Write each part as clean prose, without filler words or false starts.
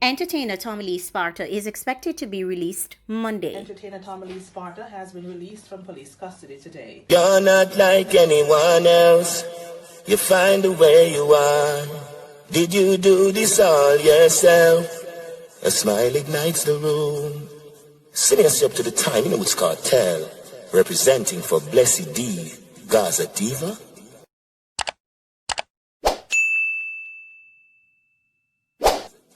Entertainer Tommy Lee Sparta is expected to be released Monday. Entertainer Tommy Lee Sparta has been released from police custody today. You're not like anyone else. You find the way you are. Did you do this all yourself? A smile ignites the room. Sitting us up to the time, you know it's cartel. Representing for BlessydGazaDiva.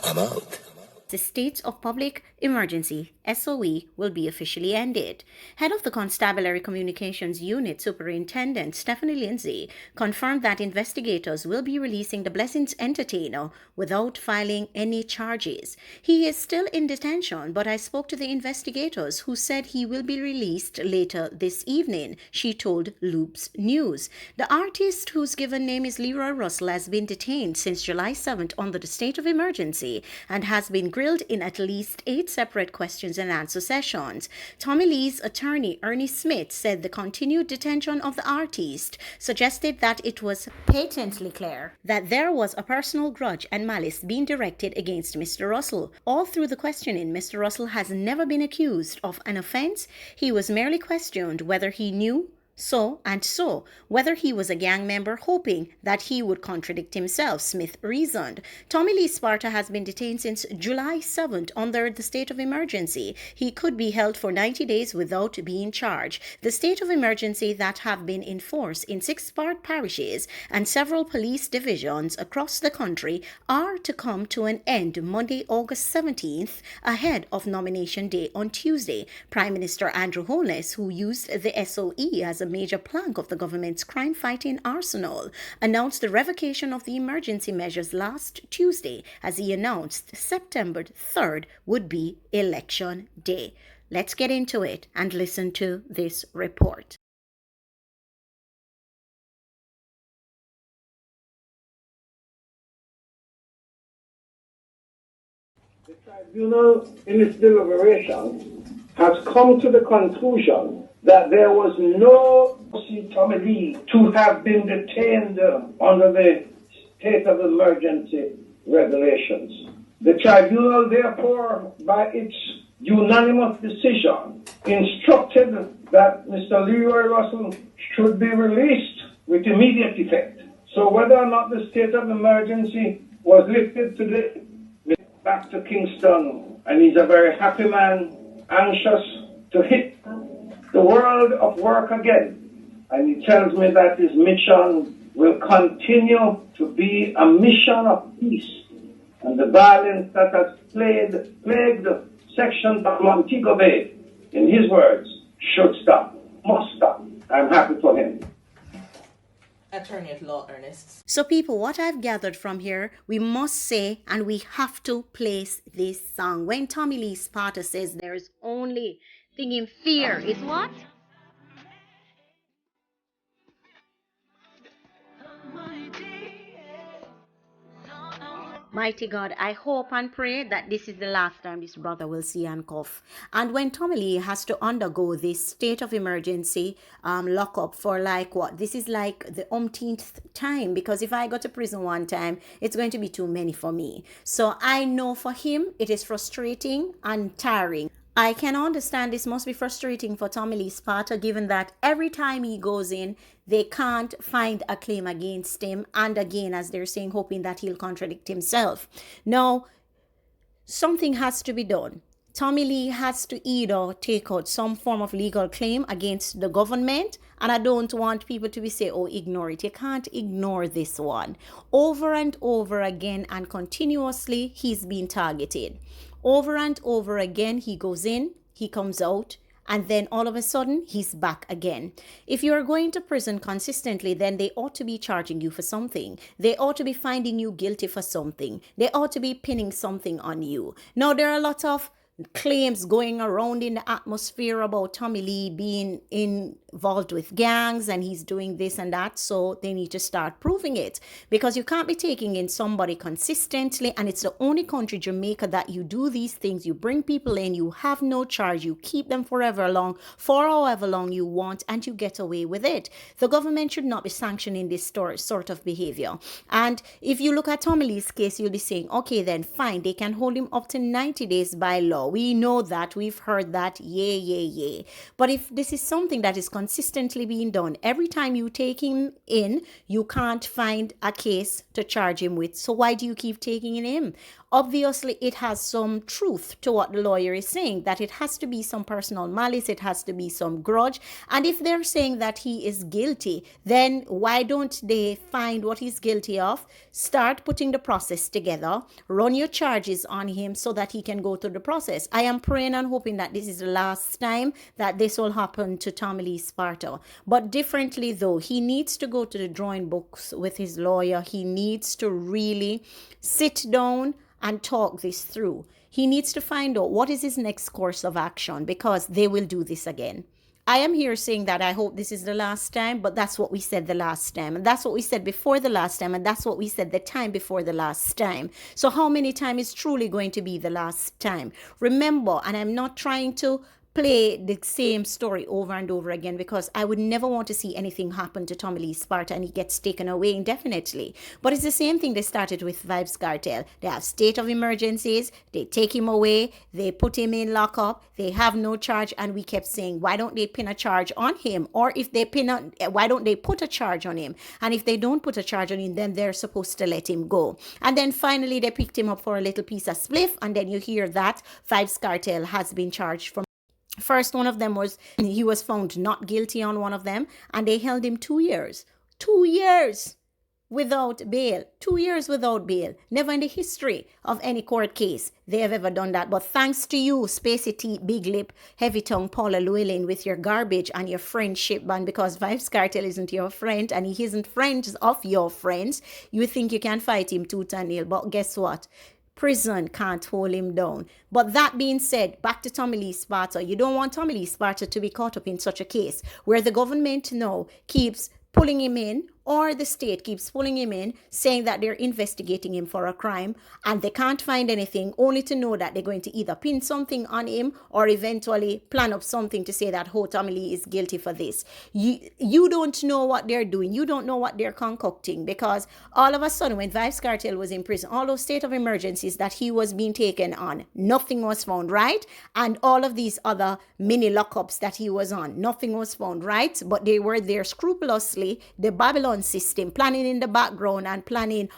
I'm out. The state of public emergency SOE will be officially ended. Head of the Constabulary Communications Unit Superintendent Stephanie Lindsay confirmed that investigators will be releasing the Blessings entertainer without filing any charges. He is still in detention, but I spoke to the investigators who said he will be released later this evening, she told Loops News. The artist, whose given name is Leroy Russell, has been detained since July 7th under the state of emergency and has been grilled in at least 8 separate questions and answer sessions. Tommy Lee's attorney, Ernie Smith, said the continued detention of the artist suggested that it was patently clear that there was a personal grudge and malice being directed against Mr. Russell. All through the questioning, Mr. Russell has never been accused of an offense. He was merely questioned whether he knew whether he was a gang member, hoping that he would contradict himself, Smith reasoned. Tommy Lee Sparta has been detained since July 7th under the state of emergency. He could be held for 90 days without being charged. The state of emergency that have been in force in 6 Sparta parishes and several police divisions across the country are to come to an end Monday, August 17th, ahead of nomination day on Tuesday. Prime Minister Andrew Holness, who used the SOE as a major plank of the government's crime-fighting arsenal, announced the revocation of the emergency measures last Tuesday as he announced September 3rd would be election day. Let's get into it and listen to this report. The tribunal, in its deliberation, has come to the conclusion that there was no Tommy Lee to have been detained under the state of emergency regulations. The tribunal, therefore, by its unanimous decision, instructed that Mr. Leroy Russell should be released with immediate effect. So whether or not the state of emergency was lifted today, back to Kingston, and he's a very happy man, anxious to hit the world of work again. And he tells me that his mission will continue to be a mission of peace. And the violence that has plagued sections of Montego Bay, in his words, should stop, must stop. I'm happy for him. Attorney at law Ernest. So people, what I've gathered from here, we must say and we have to place this song. When Tommy Lee Sparta says there is only thing in fear is what? Mighty God, I hope and pray that this is the last time this brother will see handcuff. And when Tommy Lee has to undergo this state of emergency lockup for like what? This is like the umpteenth time, because if I go to prison one time, it's going to be too many for me. So I know for him, it is frustrating and tiring. I can understand this must be frustrating for Tommy Lee Sparta, given that every time he goes in, they can't find a claim against him. And again, as they're saying, hoping that he'll contradict himself. No, something has to be done. Tommy Lee has to either take out some form of legal claim against the government. And I don't want people to be saying, oh, ignore it. You can't ignore this one. Over and over again and continuously, he's being targeted. Over and over again, he goes in, he comes out, and then all of a sudden, he's back again. If you are going to prison consistently, then they ought to be charging you for something. They ought to be finding you guilty for something. They ought to be pinning something on you. Now, there are a lot of claims going around in the atmosphere about Tommy Lee being involved with gangs and he's doing this and that. So they need to start proving it, because you can't be taking in somebody consistently. And it's the only country, Jamaica, that you do these things. You bring people in, you have no charge, you keep them forever long, for however long you want, and you get away with it. The government should not be sanctioning this sort of behavior. And if you look at Tommy Lee's case, you'll be saying, okay, then fine, they can hold him up to 90 days by law. We know that, we've heard that, yay. But if this is something that is consistently being done, every time you take him in, you can't find a case to charge him with. So why do you keep taking him? Obviously, it has some truth to what the lawyer is saying, that it has to be some personal malice, it has to be some grudge. And if they're saying that he is guilty, then why don't they find what he's guilty of, start putting the process together, run your charges on him so that he can go through the process. I am praying and hoping that this is the last time that this will happen to Tommy Lee Sparta. But differently though, he needs to go to the drawing books with his lawyer. He needs to really sit down and talk this through. He needs to find out what is his next course of action, because they will do this again. I am here saying that I hope this is the last time, but that's what we said the last time, and that's what we said before the last time, and that's what we said the time before the last time. So how many times is truly going to be the last time? Remember, and I'm not trying to play the same story over and over again, because I would never want to see anything happen to Tommy Lee Sparta and he gets taken away indefinitely. But it's the same thing they started with Vybz Kartel. They have state of emergencies, they take him away, they put him in lockup, they have no charge, and we kept saying, why don't they pin a charge on him? Or if they why don't they put a charge on him? And if they don't put a charge on him, then they're supposed to let him go. And then finally they picked him up for a little piece of spliff, and then you hear that Vybz Kartel has been charged for. First one of them was, he was found not guilty on one of them, and they held him 2 years. 2 years without bail. 2 years without bail. Never in the history of any court case they have ever done that. But thanks to you, spacey teeth, big lip, heavy tongue Paula Llewellyn, with your garbage and your friendship ban, because Vybz Kartel isn't your friend and he isn't friends of your friends, you think you can fight him tooth and nail. But guess what? Prison can't hold him down. But that being said, back to Tommy Lee Sparta. You don't want Tommy Lee Sparta to be caught up in such a case where the government now keeps pulling him in, or the state keeps pulling him in, saying that they're investigating him for a crime, and they can't find anything, only to know that they're going to either pin something on him or eventually plan up something to say that, oh, Tommy Lee is guilty for this. You don't know what they're doing. You don't know what they're concocting, because all of a sudden, when Vybz Kartel was in prison, all those state of emergencies that he was being taken on, nothing was found, right? And all of these other mini lockups that he was on, nothing was found, right? But they were there scrupulously, the Babylon system, planning in the background and planning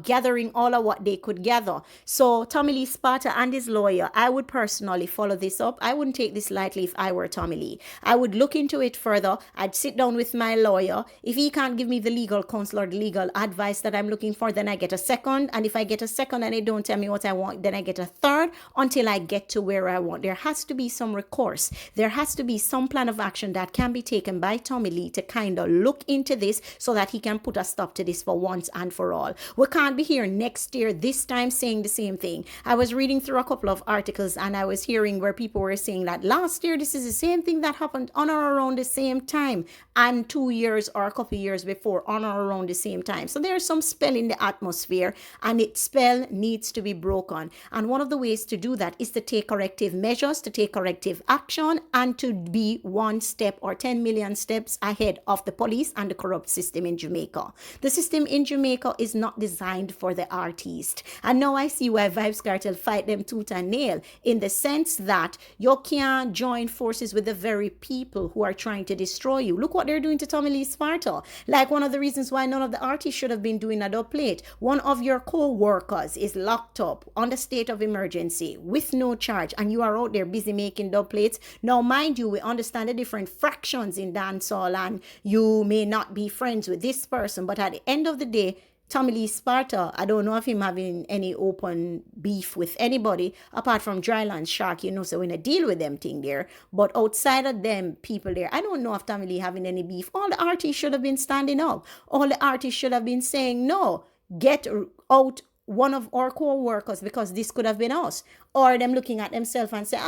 gathering all of what they could gather. So Tommy Lee Sparta and his lawyer, I would personally follow this up. I wouldn't take this lightly if I were Tommy Lee. I would look into it further. I'd sit down with my lawyer. If he can't give me the legal counsel or the legal advice that I'm looking for, then I get a second. And if I get a second and they don't tell me what I want, then I get a third, until I get to where I want. There has to be some recourse. There has to be some plan of action that can be taken by Tommy Lee to kind of look into this, so that he can put a stop to this for once and for all. We can't be here next year, this time, saying the same thing. I was reading through a couple of articles and I was hearing where people were saying that last year, this is the same thing that happened on or around the same time, and 2 years or a couple of years before, on or around the same time. So there's some spell in the atmosphere, and its spell needs to be broken. And one of the ways to do that is to take corrective measures, to take corrective action, and to be 1 step or 10 million steps ahead of the police and the corrupt system in Jamaica. The system in Jamaica is not designed for the artist. And now I see why Vybz Kartel fight them tooth and nail, in the sense that you can't join forces with the very people who are trying to destroy you. Look what they're doing to Tommy Lee Sparta. Like, one of the reasons why none of the artists should have been doing a dub plate. One of your co-workers is locked up on the state of emergency with no charge, and you are out there busy making dub plates. Now, mind you, we understand the different fractions in dancehall, and you may not be friends with this person, but at the end of the day, Tommy Lee Sparta, I don't know if him having any open beef with anybody apart from Dryland Shark, so we not deal with them thing there. But outside of them people there, I don't know if Tommy Lee having any beef. All the artists should have been standing up. All the artists should have been saying, no, get out one of our co-workers because this could have been us. Or them looking at themselves and say,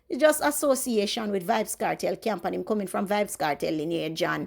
it's just association with Vibes Cartel camp and him coming from Vibes Cartel lineage, and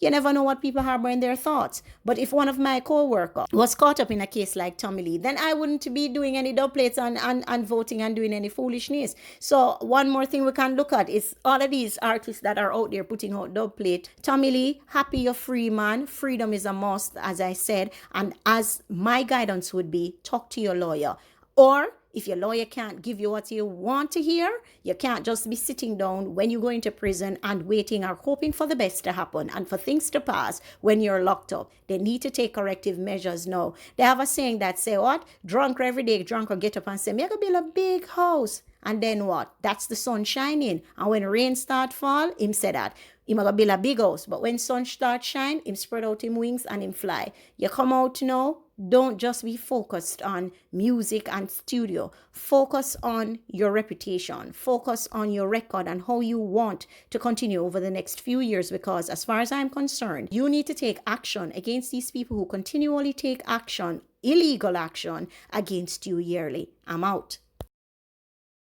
you never know what people harbor in their thoughts. But if one of my co-workers was caught up in a case like Tommy Lee, then I wouldn't be doing any dub plates and voting and doing any foolishness. So one more thing we can look at is all of these artists that are out there putting out dub plate. Tommy Lee, happy you're free, man. Freedom is a must, as I said. And as my guidance would be, talk to your lawyer. Or if your lawyer can't give you what you want to hear, you can't just be sitting down when you go into prison and waiting or hoping for the best to happen and for things to pass when you're locked up. They need to take corrective measures now. They have a saying that say what? Drunk every day, drunk or get up and say, me I gonna build a big house. And then what? That's the sun shining. And when rain start fall, him say that. Him gonna build a big house. But when sun start shine, him spread out him wings and him fly. You come out now, don't just be focused on music and studio. Focus on your reputation. Focus on your record and how you want to continue over the next few years, because as far as I'm concerned, you need to take action against these people who continually take action, illegal action, against you yearly. I'm out.